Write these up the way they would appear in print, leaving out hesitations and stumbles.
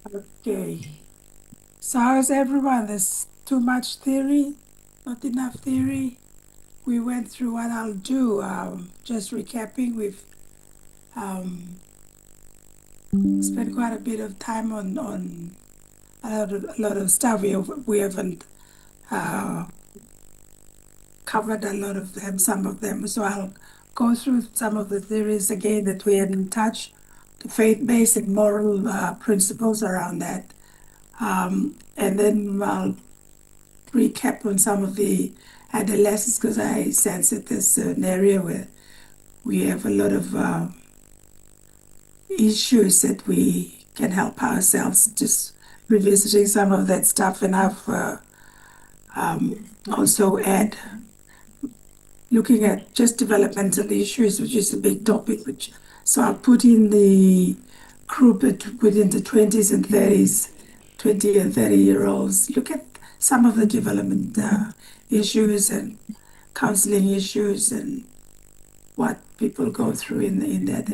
Okay. So how's everyone? There's too much theory, not enough theory. We went through what I'll do. Just recapping, we've spent quite a bit of time on a lot of stuff. We haven't uh, covered a lot of them, some of them. So I'll go through some of the theories again that we hadn't touched, the faith-based and moral principles around that. And then I'll recap on some of the adolescents because I sense that there's an area where we have a lot of issues that we can help ourselves just revisiting some of that stuff. And I've also add looking at just developmental issues, which is a big topic. Which so I'll put in the group within the 20s and 30s, 20 and 30-year-olds. Look at some of the development issues and counseling issues and what people go through in that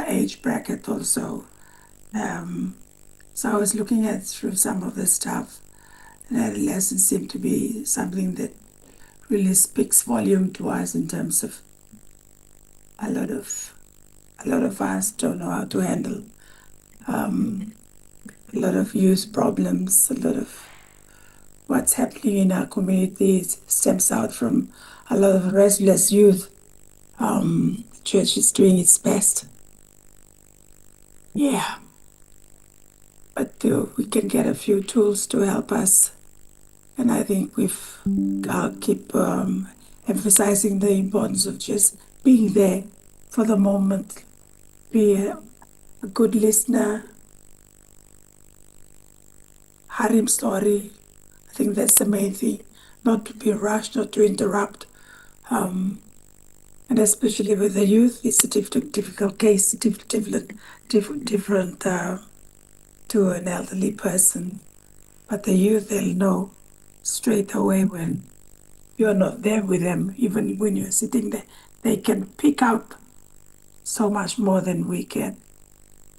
age bracket also. Um, so I was looking at through some of the stuff, and adolescence seemed to be something that really speaks volume to us in terms of a lot of a lot of us don't know how to handle a lot of youth problems, a lot of what's happening in our communities stems out from a lot of restless youth. The church is doing its best. Yeah, but we can get a few tools to help us. And I think I'll keep emphasizing the importance of just being there for the moment, be a good listener, Harim story. I think that's the main thing, not to be rushed, not to interrupt. And especially with the youth, it's a difficult case, different to an elderly person. But the youth, they'll know straight away when you're not there with them, even when you're sitting there. They can pick out so much more than we can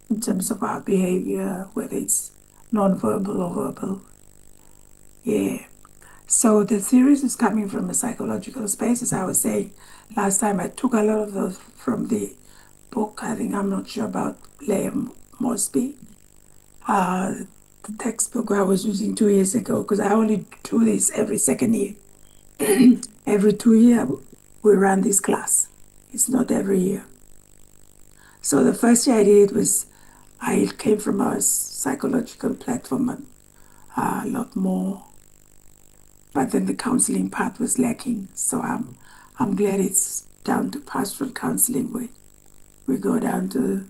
in terms of our behavior, whether it's nonverbal or verbal. Yeah. So the theories is coming from a psychological space, as I was saying last time. I took a lot of those from the book. I think I'm not sure about Liam Mosby, the textbook I was using 2 years ago, because I only do this every second year. Every 2 year we run this class. It's not every year. So the first year I did was I came from a psychological platform a lot more, but then the counseling part was lacking. So I'm glad it's down to pastoral counseling where we go down to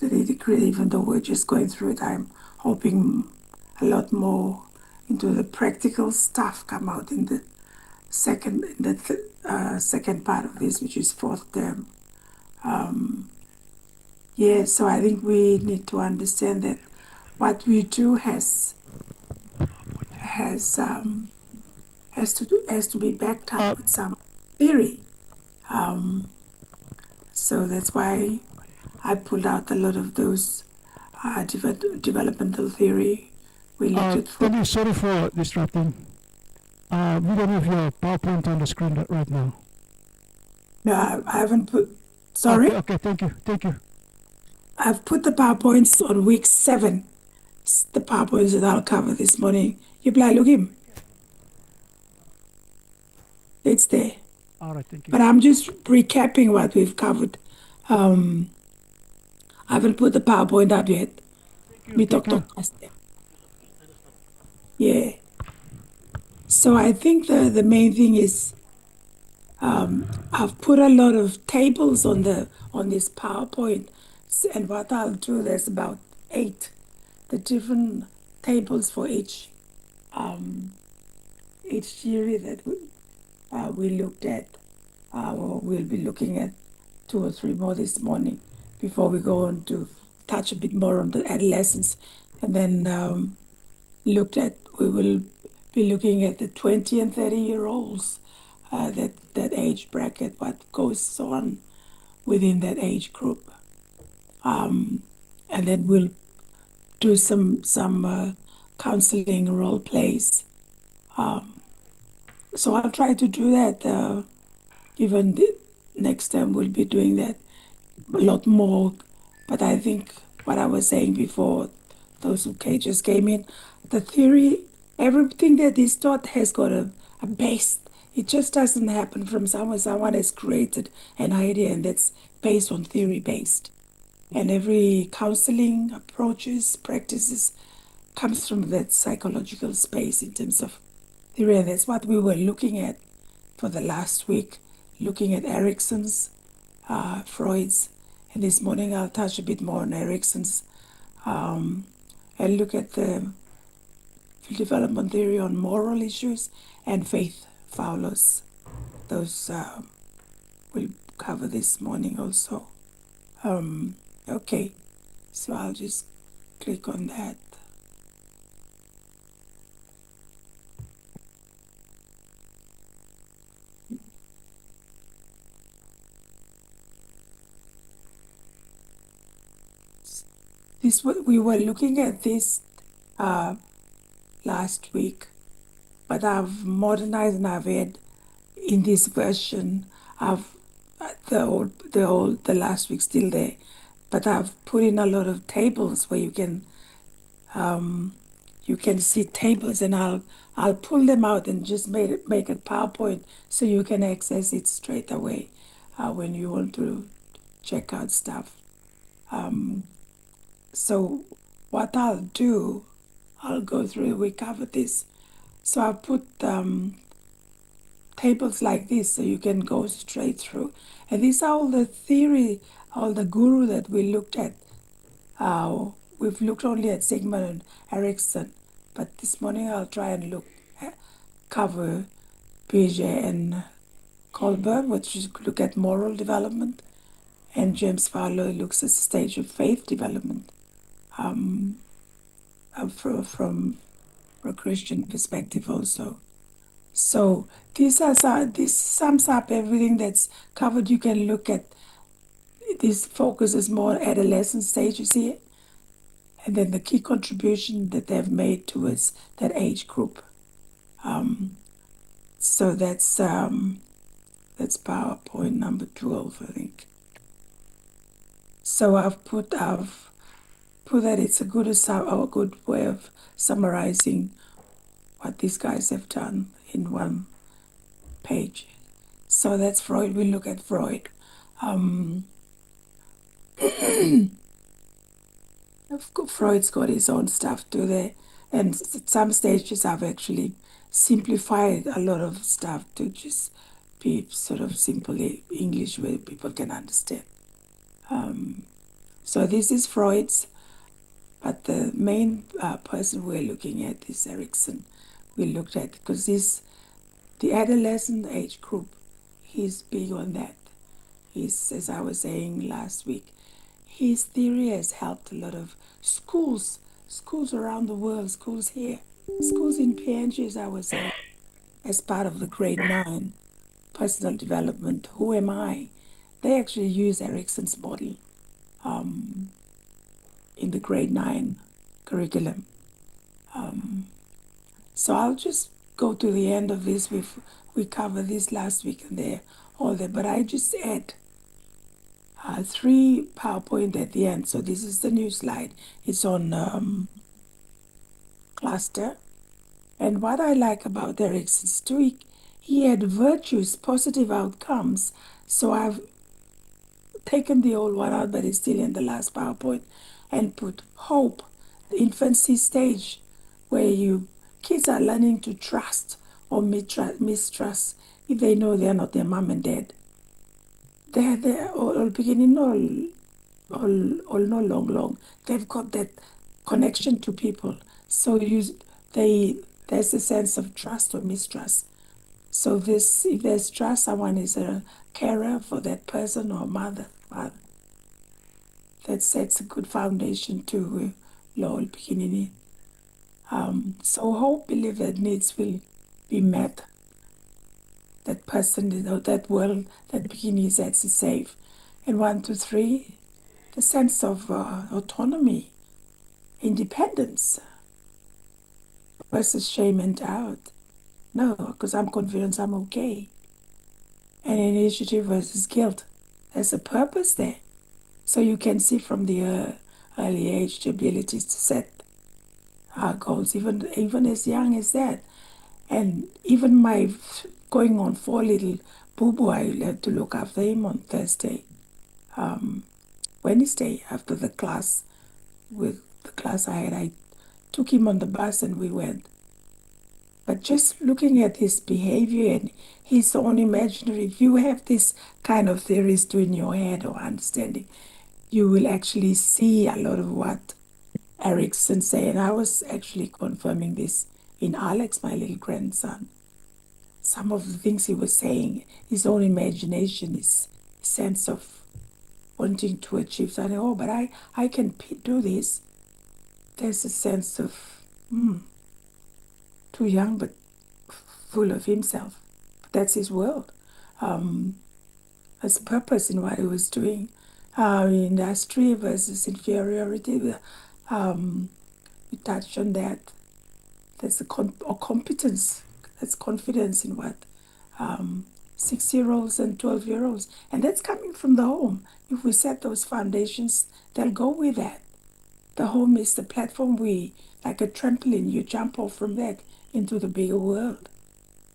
the nitty-gritty, even though we're just going through it. I'm hoping a lot more into the practical stuff come out in the second part of this, which is fourth term. Yeah, so I think we need to understand that what we do has has to be backed up with some theory. So that's why I pulled out a lot of those developmental theory. We looked at for. Tandy, sorry for disrupting. We don't have your PowerPoint on the screen right now. No, I haven't put. Okay, Sorry, okay, thank you, thank you. I've put the PowerPoints on week 7. The PowerPoints that I'll cover this morning. You play, look him. It's there. All right, thank you. But I'm just recapping what we've covered. Um, I haven't put the PowerPoint up yet. Me talk Thank you. talk past them. Yeah. So I think the main thing is I've put a lot of tables on this PowerPoint, and what I'll do, there's about 8, the different tables for each theory that we looked at, or we'll be looking at 2 or 3 more this morning before we go on to touch a bit more on the adolescence, and then we will be looking at the 20 and 30-year-olds, that age bracket, what goes on within that age group. And then we'll do some counseling role plays. So I'll try to do that. Even next time we'll be doing that a lot more. But I think what I was saying before, those who just came in, the theory, everything that is taught has got a base. It just doesn't happen from somewhere. Someone has created an idea and that's based on theory based. And every counseling approaches, practices comes from that psychological space in terms of theory. And that's what we were looking at for the last week, looking at Erickson's, Freud's, and this morning I'll touch a bit more on Erickson's and look at the development theory on moral issues and Faith Fowler's. Those we'll cover this morning also. Okay, so I'll just click on that. This we were looking at this last week, but I've modernized and I've had in this version. I've the last week still there, but I've put in a lot of tables where you can see tables, and I'll pull them out and just make it PowerPoint so you can access it straight away when you want to check out stuff. So what I'll do, I'll go through. We covered this, so I put tables like this so you can go straight through. And these are all the theory, all the guru that we looked at. We've looked only at Sigmund and Erickson, but this morning I'll try and cover Piaget and Kohlberg, which is look at moral development, and James Fowler looks at the stage of faith development from a Christian perspective also. So this sums up everything that's covered. You can look at this focuses more on adolescent stages here, and then the key contribution that they've made towards that age group. So that's PowerPoint number 12, I think. So I've put that it's a good way of summarizing what these guys have done in one page. So that's Freud. We look at Freud. Freud's got his own stuff too there, and at some stages I've actually simplified a lot of stuff to just be sort of simply English where people can understand. So this is Freud's, but the main person we're looking at is Erickson. We looked at because the adolescent age group. He's big on that. He's, as I was saying last week, his theory has helped a lot of schools around the world, schools here, schools in PNG, as I was saying, as part of the grade 9 personal development. Who am I? They actually use Erickson's model in the grade 9 curriculum. So I'll just go to the end of this. We covered this last week and they're all there, but I just add 3 PowerPoint at the end. So this is the new slide. It's on cluster. And what I like about Erickson's too, he had virtues, positive outcomes. So I've taken the old one out, but it's still in the last PowerPoint, and put hope, the infancy stage, where kids are learning to trust or mistrust if they know they're not their mom and dad. They're all beginning, all no long. They've got that connection to people. So there's a sense of trust or mistrust. So if there's trust, someone is a carer for that person or mother, father. That sets a good foundation to all beginning. So hope, believe that needs will be met. That person, that world, that beginning is safe. And 1, 2, 3, the sense of autonomy. independence versus shame and doubt. No, because I'm confident I'm okay. And initiative versus guilt. There's a purpose there. So you can see from the early age the abilities to set our goals, even as young as that. And even my going on 4 little boo boo, I had to look after him on Thursday, Wednesday after the class. With the class I had, I took him on the bus and we went. But just looking at his behavior and his own imaginary, if you have this kind of theories to in your head or understanding, you will actually see a lot of what Erickson said. And I was actually confirming this in Alex, my little grandson. Some of the things he was saying, his own imagination, his sense of wanting to achieve something. Oh, but I can do this. There's a sense of too young, but full of himself. That's his world. There's a purpose in what he was doing. Industry versus inferiority. We touched on that. There's or competence. That's confidence in what 6-year-olds and 12-year-olds. And that's coming from the home. If we set those foundations, they'll go with that. The home is the platform like a trampoline, you jump off from that into the bigger world.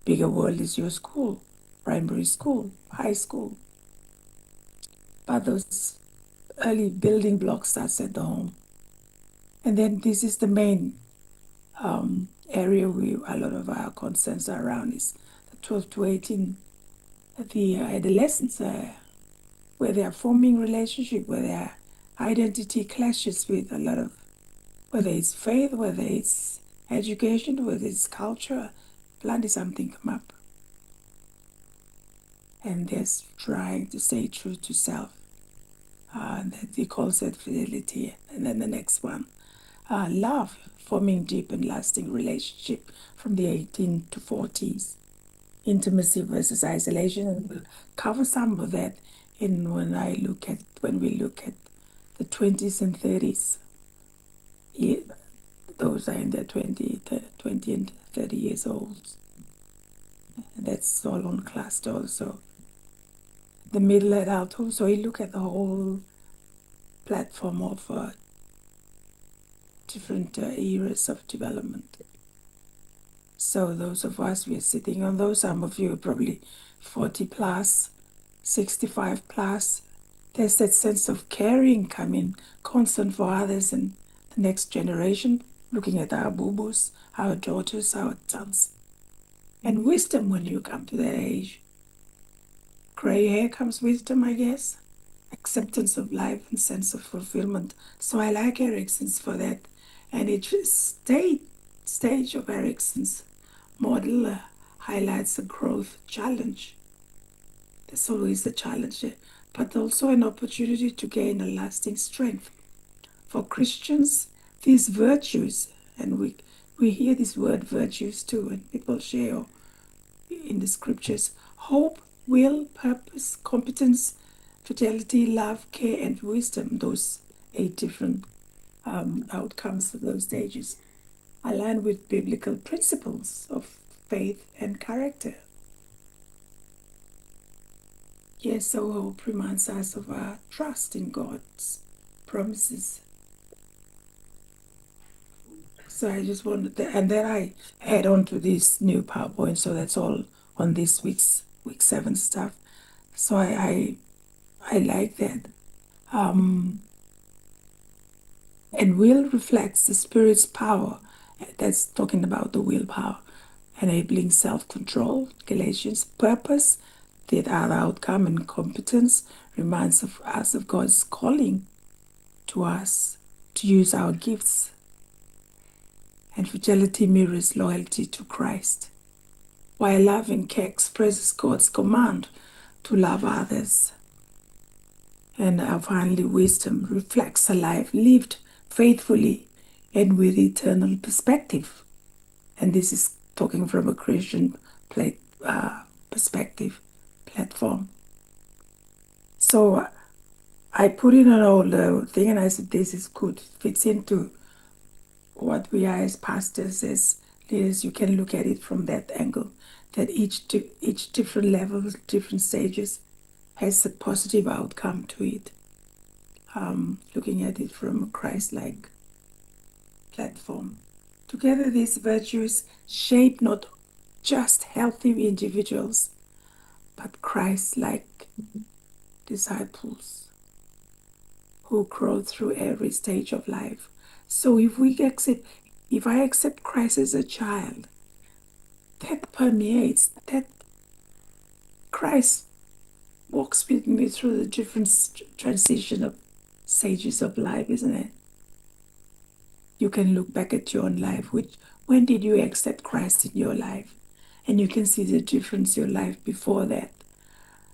Bigger world is your school, primary school, high school. But those early building blocks starts at the home. And then this is the main area a lot of our concerns are around is the 12 to 18, the adolescents, where they are forming relationship, where their identity clashes with a lot of, whether it's faith, whether it's education, whether it's culture, plenty something come up. And there's trying to stay true to self. That he calls it fidelity. And then the next one, love, forming deep and lasting relationship from the 18 to 40s. Intimacy versus isolation, and we'll cover some of that when we look at the 20s and 30s. Those are in their 20 and 30 years old. And that's all on class also. The middle adulthood, so you look at the whole platform of different eras of development. So those of us, we are sitting on those. Some of you are probably 40 plus, 65 plus. There's that sense of caring coming, concern for others and the next generation, looking at our boo-boos, our daughters, our sons. And wisdom when you come to that age. Gray hair comes wisdom, I guess. Acceptance of life and sense of fulfillment. So I like Erickson's for that. And each stage of Erickson's model highlights a growth challenge. There's always a challenge, but also an opportunity to gain a lasting strength. For Christians, these virtues, and we hear this word virtues too, and people share in the scriptures, hope, will, purpose, competence, fidelity, love, care, and wisdom, those 8 different outcomes of those stages, align with biblical principles of faith and character. Yes, so hope reminds us of our trust in God's promises. So I just wanted to, and then I add on to this new PowerPoint, so that's all on this week's week 7 stuff. So I like that. And will reflects the Spirit's power. That's talking about the willpower, enabling self-control, Galatians, purpose, the other outcome, and competence reminds us of God's calling to us to use our gifts. And fidelity mirrors loyalty to Christ, while love and care expresses God's command to love others. And finally, wisdom reflects a life lived faithfully and with eternal perspective. And this is talking from a Christian perspective platform. So I put in an old thing and I said, this is good, fits into what we are as pastors, as leaders, you can look at it from that angle, that each different level, different stages has a positive outcome to it. Looking at it from a Christ-like platform. Together, these virtues shape not just healthy individuals, but Christ-like disciples who grow through every stage of life. So if I accept Christ as a child, that permeates, that Christ walks with me through the different transition of stages of life, isn't it? You can look back at your own life, when did you accept Christ in your life? And you can see the difference in your life before that.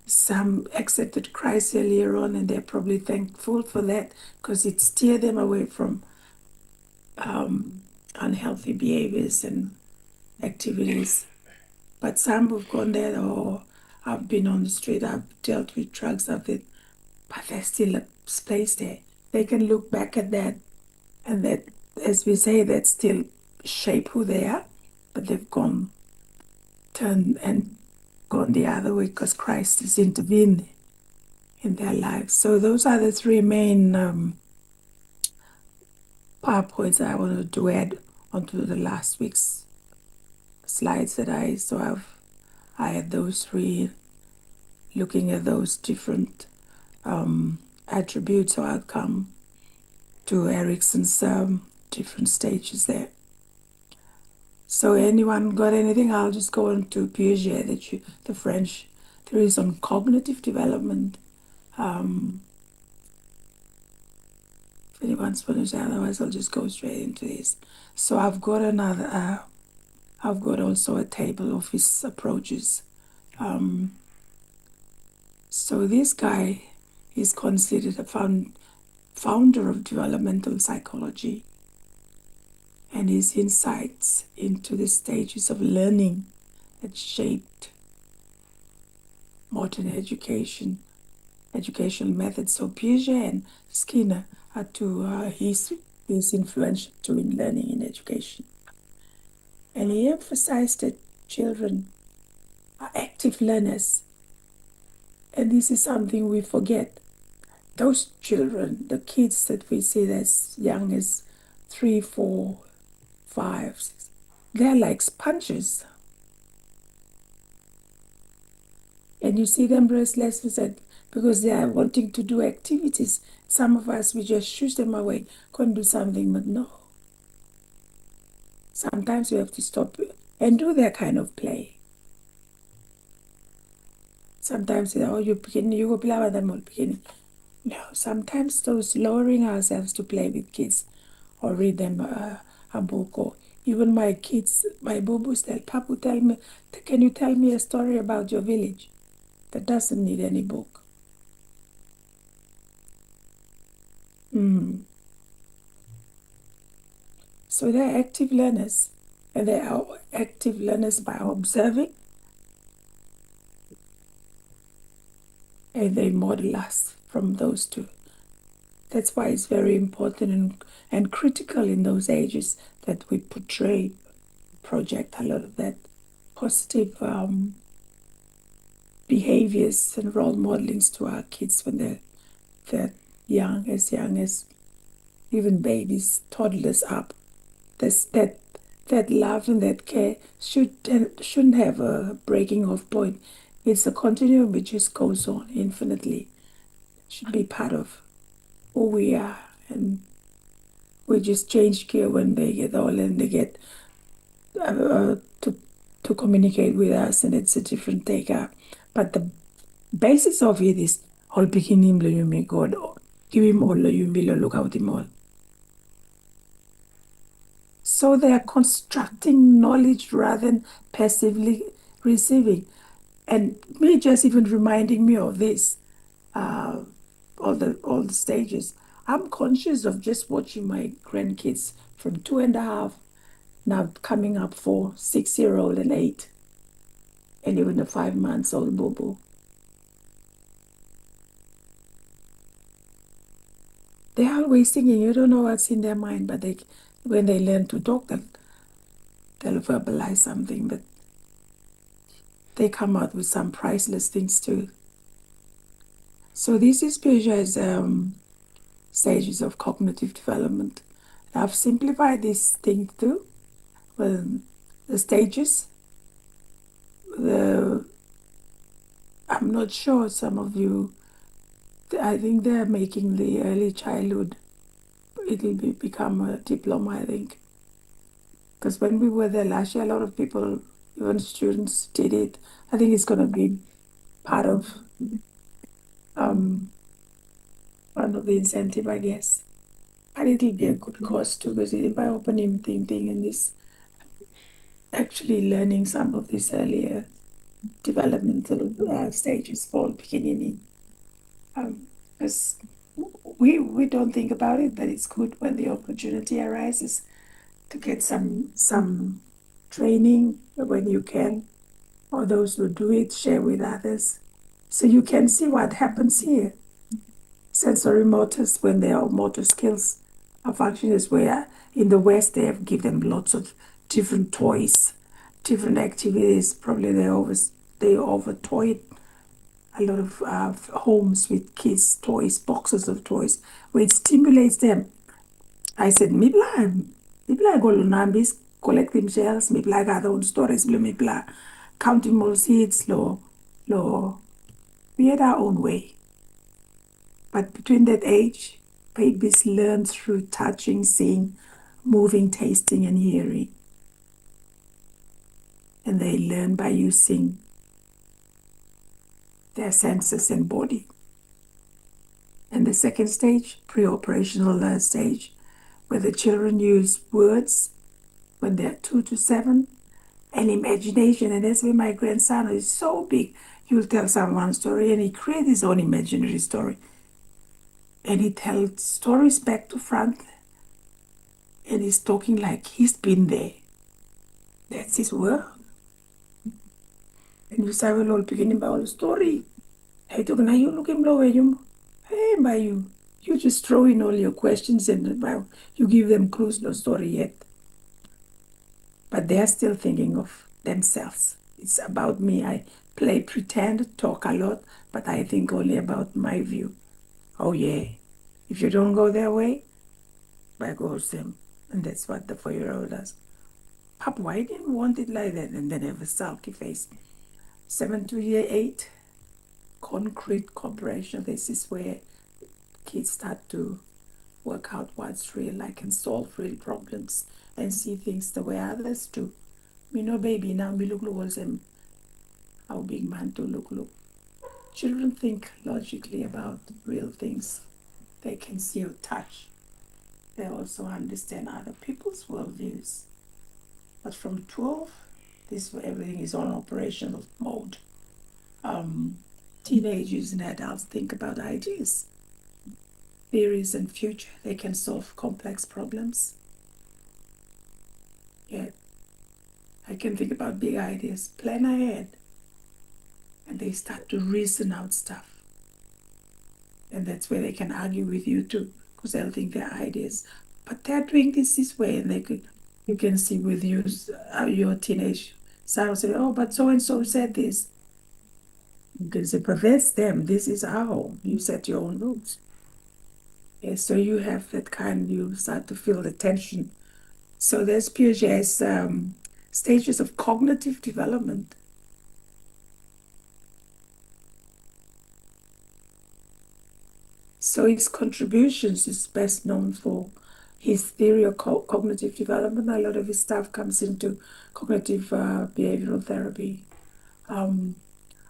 Some accepted Christ earlier on and they're probably thankful for that because it steered them away from unhealthy behaviors and activities. But some have gone there, or I've been on the street, I've dealt with drugs, but there's still a space there. They can look back at that, and that, as we say, that still shape who they are, but they've turned and gone the other way because Christ has intervened in their lives. So those are the three main PowerPoints I wanted to add onto the last week's slides that I had those three, looking at those different attributes or outcome to Erickson's different stages there. So anyone got anything? I'll just go on to Piaget, the French theories on cognitive development. If anyone's finished, otherwise I'll just go straight into this. So I've got I've got also a table of his approaches. So this guy is considered a founder of developmental psychology, and his insights into the stages of learning that shaped modern educational methods. So Piaget and Skinner are he's influential too in learning in education. And he emphasized that children are active learners. And this is something we forget. Those children, the kids that we see as young as 3, 4, 5, 6, they're like sponges. And you see them restless because they are wanting to do activities. Some of us, we just shush them away, couldn't do something, but no. Sometimes we have to stop and do that kind of play. Sometimes, oh, you go play with them all beginning. No, sometimes those lowering ourselves to play with kids or read them a book, or even my kids, my boo-boos Papu, tell me, can you tell me a story about your village? That doesn't need any book. So they're active learners, and they are active learners by observing, and they model us from those two. That's why it's very important and critical in those ages that we project a lot of that positive behaviors and role modelings to our kids when they're young as even babies, toddlers up. That love and that care shouldn't have a breaking off point. It's a continuum which just goes on infinitely. It should be part of who we are, and we just change gear when they get old and they get to communicate with us, and it's a different take up. But the basis of it is all beginning you may God, give him all you will look out him all. So they are constructing knowledge rather than passively receiving. And me just even reminding me of this, all the stages. I'm conscious of just watching my grandkids from 2.5, now coming up for 6-year-old and 8, and even a 5-month-old boo-boo. They're always singing. You don't know what's in their mind, but when they learn to talk, they'll verbalize something, but they come out with some priceless things too. So this is Piaget as stages of cognitive development. I've simplified this thing too. Well, the stages, the I'm not sure some of you, I think they're making the early childhood, become a diploma, I think. Because when we were there last year, a lot of people, even students, did it. I think it's going to be part of um, one of the incentive, I guess. But it'll be a good cause too, because if I open him thinking and this actually learning some of these earlier developmental stages for beginning, because we don't think about it, but it's good when the opportunity arises to get some training when you can, or those who do it share with others, so you can see what happens here. Sensory motors, when their motor skills are functioning, is where in the West they have given them lots of different toys, different activities. Probably they over toy a lot of homes with kids' toys, boxes of toys, where it stimulates them. I said, Mibla go Lunambis, collecting shells, Mibla got their own stories, Mibla counting more seeds, we had our own way. But between that age, babies learn through touching, seeing, moving, tasting, and hearing. And they learn by using their senses and body. And the second stage, pre-operational stage, where the children use words when they're 2 to 7 and imagination. And that's where my grandson is so big. You'll tell someone a story and he creates his own imaginary story. And he tells stories back to front and he's talking like he's been there. That's his world. And you say, well, all beginning about a story. Hey, talking now you looking blow you. Hey, by you just throw in all your questions and you give them clues, no story yet. But they're still thinking of themselves. It's about me. I play pretend, talk a lot, but I think only about my view. Oh yeah. If you don't go their way, by goes them. And that's what the 4-year-old does. Pop, why didn't you want it like that? And then have a sulky face. 7 to 8, concrete cooperation. This is where kids start to work out what's real. I can solve real problems and see things the way others do. Me no baby now me look them how big man to look. Children think logically about real things. They can see or touch. They also understand other people's worldviews. But from 12, this everything is on operational mode. Teenagers and adults think about ideas, theories, and future. They can solve complex problems. Yeah, I can think about big ideas, plan ahead, and they start to reason out stuff. And that's where they can argue with you too, because they'll think their ideas. But they're doing this way, and you can see with you, your teenage son will say, "Oh, but so and so said this." You can say, "But that's them. This is our home. You set your own rules." Yeah, so you have that kind. You start to feel the tension. So there's Piaget's stages of cognitive development. So his contributions is best known for his theory of cognitive development. A lot of his stuff comes into cognitive behavioral therapy,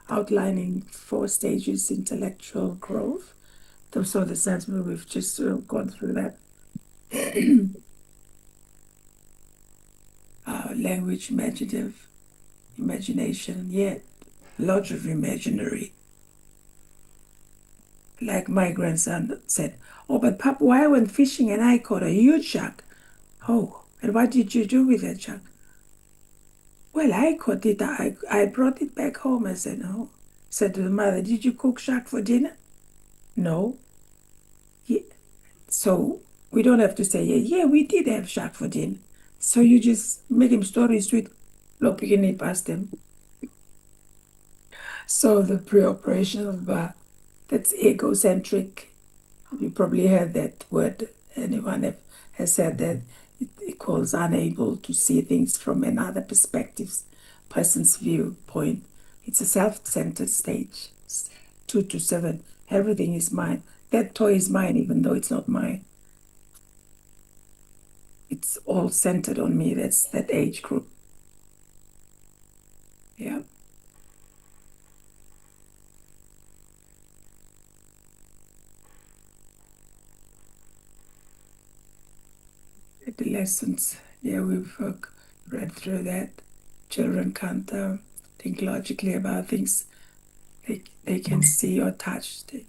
outlining 4 stages intellectual growth. So the sense we've just gone through that. Language, imaginative, imagination, yet lots of imaginary. Like my grandson said, "Oh, but Papa, why I went fishing and I caught a huge shark?" "Oh, and what did you do with that shark?" "Well, I caught it. I brought it back home." I said, "No." Said to the mother, "Did you cook shark for dinner?" "No." Yeah. So We don't have to say, yeah, we did have shark for dinner. So you just make him stories with lopikini past them. So the preoperation of that's egocentric. You probably heard that word. Anyone has said that it equals unable to see things from another person's viewpoint. It's a self-centered stage. 2 to 7. Everything is mine. That toy is mine, even though it's not mine. It's all centered on me. That's that age group. Yeah. Adolescence. Yeah, we've read through that. Children can't think logically about things they can see or touch. They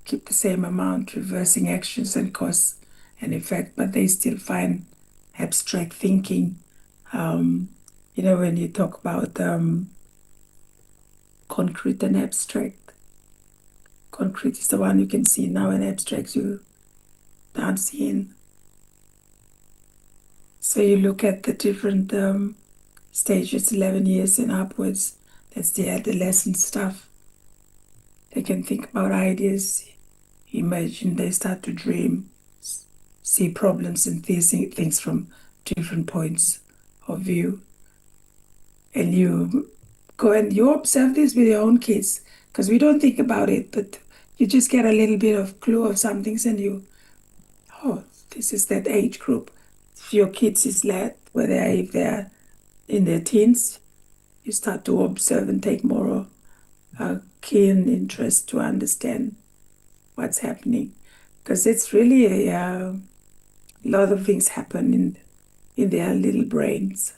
keep the same amount, reversing actions and cause and effect, but they still find abstract thinking. When you talk about concrete and abstract, concrete is the one you can see now, and abstract you can't see in. So you look at the different stages, 11 years and upwards. That's the adolescent stuff. They can think about ideas, imagine, they start to dream, see problems and things from different points of view. And you go and you observe this with your own kids, because we don't think about it, but you just get a little bit of clue of some things and oh, this is that age group. If your kids is led, if they're in their teens, you start to observe and take more keen interest to understand what's happening, because it's really a lot of things happen in their little brains,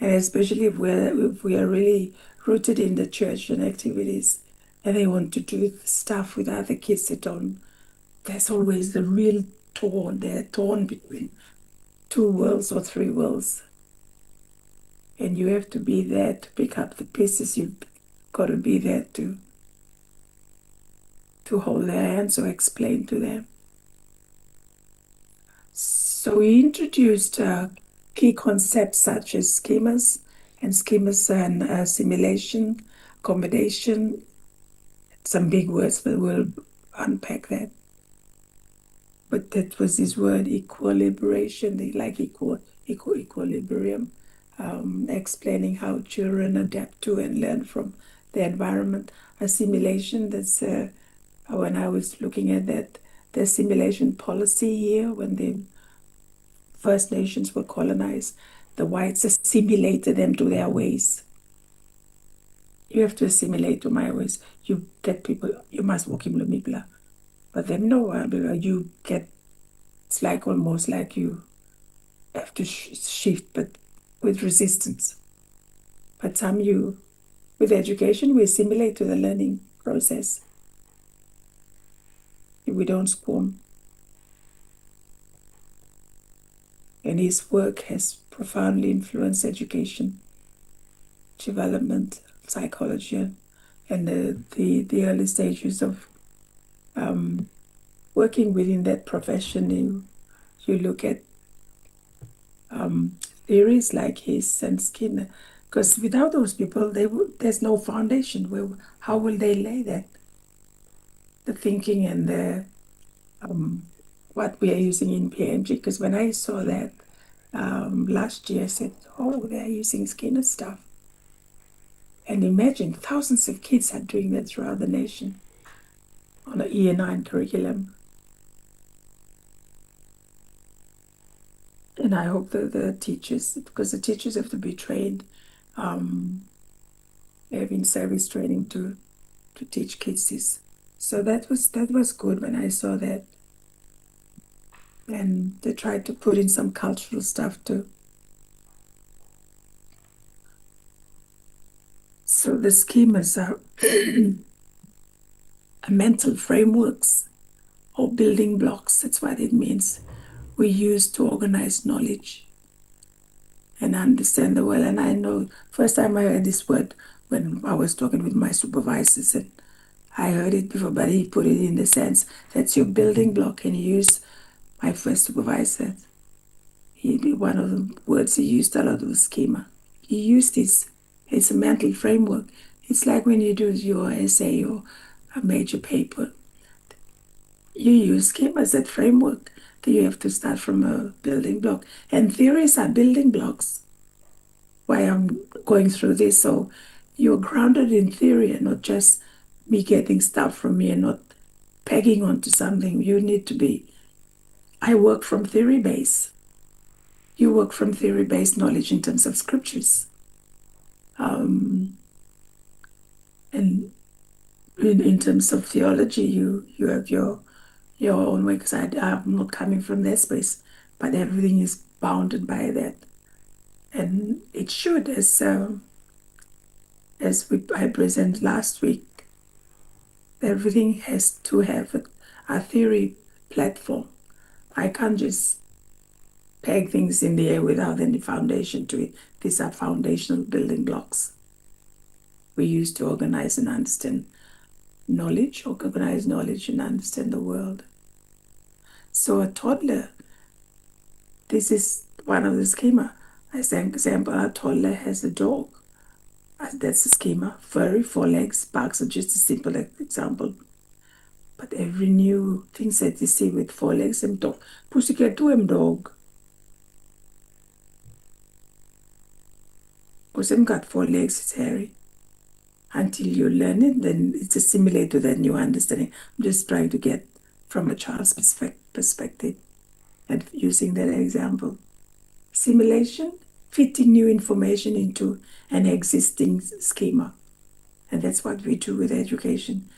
and especially if we are really rooted in the church and activities, and they want to do stuff with other kids that don't. There's always the real torn. They're torn between 2 worlds or 3 worlds, and you have to be there to pick up the pieces. You've got to be there to hold their hands or explain to them. So we introduced key concepts such as schemas and assimilation, accommodation, some big words, but we'll unpack that. But that was this word equilibration, like equilibrium, explaining how children adapt to and learn from the environment. Assimilation, that's when I was looking at that, the assimilation policy here, when the First Nations were colonized, the whites assimilated them to their ways. You have to assimilate to my ways. You get people, you must walk in Lumibla. But then no, you get, it's like almost like you have to shift, but with resistance. But with education, we assimilate to the learning process. We don't squirm. And his work has profoundly influenced education, development, psychology, and the early stages of working within that profession. You look at theories like his and Skinner, because without those people, there's no foundation. How will they lay that? The thinking and the what we are using in PNG. Because when I saw that last year, I said, "Oh, they're using Skinner stuff." And imagine thousands of kids are doing that throughout the nation on a Year 9 curriculum. And I hope that the teachers, because the teachers have to be trained, they have in service training to teach kids this. So that was good when I saw that. And they tried to put in some cultural stuff too. So the schemas are mental frameworks or building blocks. That's what it means. We use to organize knowledge and understand the world. And I know first time I heard this word when I was talking with my supervisors, and I heard it before, but he put it in the sense that's your building block. And he used my first supervisor. One of the words he used a lot was schema. He used this. It's a mental framework. It's like when you do your essay or a major paper, you use schema as that framework. That you have to start from a building block. And theories are building blocks. Why I'm going through this. So you're grounded in theory and not just me getting stuff from me and not pegging onto something. You need to be. I work from theory base. You work from theory based knowledge in terms of scriptures. And in terms of theology, you have your own way, because I'm not coming from that space, but everything is bounded by that. And it should, I presented last week, everything has to have a theory platform. I can't just peg things in the air without any foundation to it. These are foundational building blocks we use to organize and understand knowledge, organize knowledge and understand the world. So a toddler, this is one of the schema. As an example, a toddler has a dog. That's the schema. Furry, 4 legs, barks are just a simple example. But every new thing that you see with 4 legs and dog, pussycat to him dog. Because him got 4 legs, it's hairy. Until you learn it, then it's assimilated to that new understanding. I'm just trying to get from a child's perspective and using that example. Simulation, fitting new information into an existing schema. And that's what we do with education.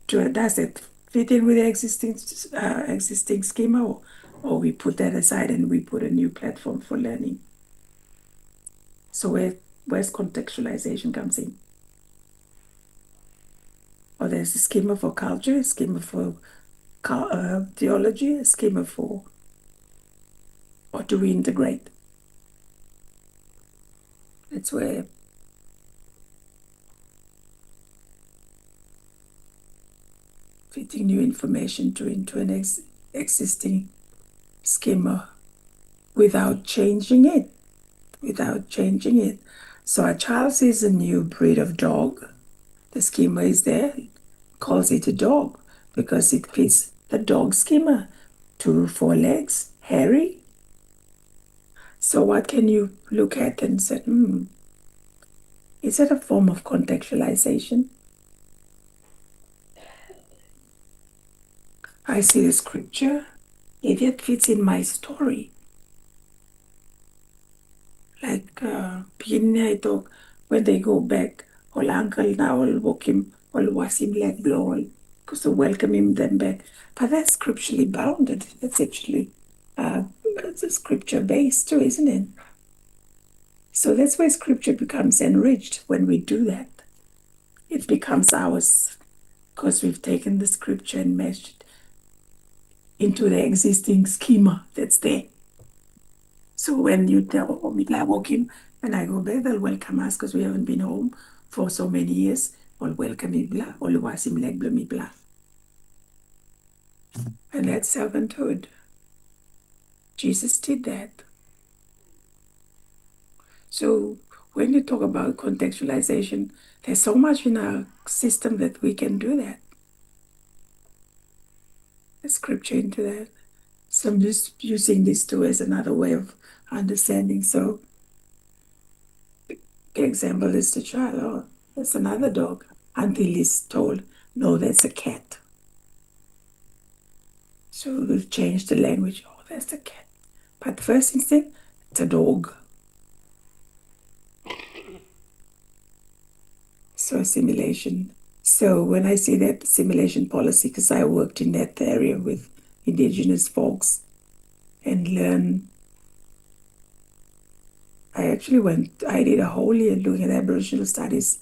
Does it fit in with the existing schema, or we put that aside and we put a new platform for learning? So where's contextualization comes in? Or there's a schema for culture, a schema for theology, a schema for, or do we integrate? That's where fitting new information into an existing schema without changing it. So a child sees a new breed of dog. The schema is there, calls it a dog because it fits the dog schema. 2 4 legs, hairy. So what can you look at and say, is it a form of contextualization? I see the scripture, it fits in my story. Like beginning I talk, when they go back, all uncle now will walk him, all was him like blow, because to welcome him them back. But that's scripturally bounded. That's actually it's a scripture based too, isn't it? So that's where scripture becomes enriched when we do that. It becomes ours because we've taken the scripture and meshed it into the existing schema that's there. So when you tell me, like, walking, when I go back, they'll welcome us because we haven't been home for so many years. All welcome me, blah, all was him like blah, me, blah. And that's servanthood. Jesus did that. So when you talk about contextualization, there's so much in our system that we can do that. The scripture into that. So I'm just using this too as another way of understanding. So the example is the child, oh, that's another dog, until he's told, no, that's a cat. So we've changed the language, oh, that's a cat. But first instinct, it's a dog. So assimilation. So when I see that assimilation policy, because I worked in that area with Indigenous folks and learn, I did a whole year looking at Aboriginal studies,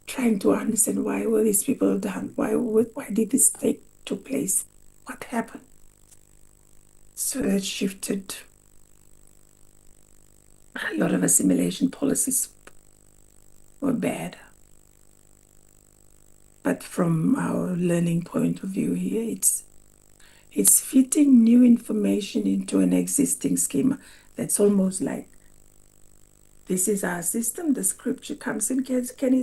trying to understand why were these people done, why did this take place, what happened. So that shifted a lot of assimilation policies were bad. But from our learning point of view here, it's fitting new information into an existing schema. That's almost like this is our system. The scripture comes in. Can